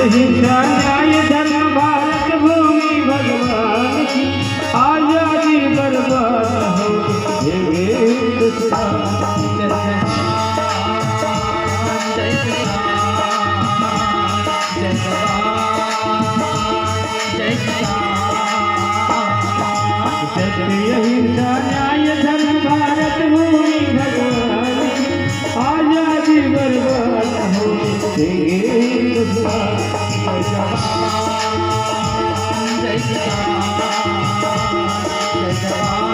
हिंसा न्याय धर्म भारत भूमि भगवान की आजादी बर्बाद हो ये हिंदुस्तान। हिंसा न्याय धर्म भारत भूमि भगवान की आजादी बर्बाद हो ये हिंदुस्तान। जय जवान जय जवान।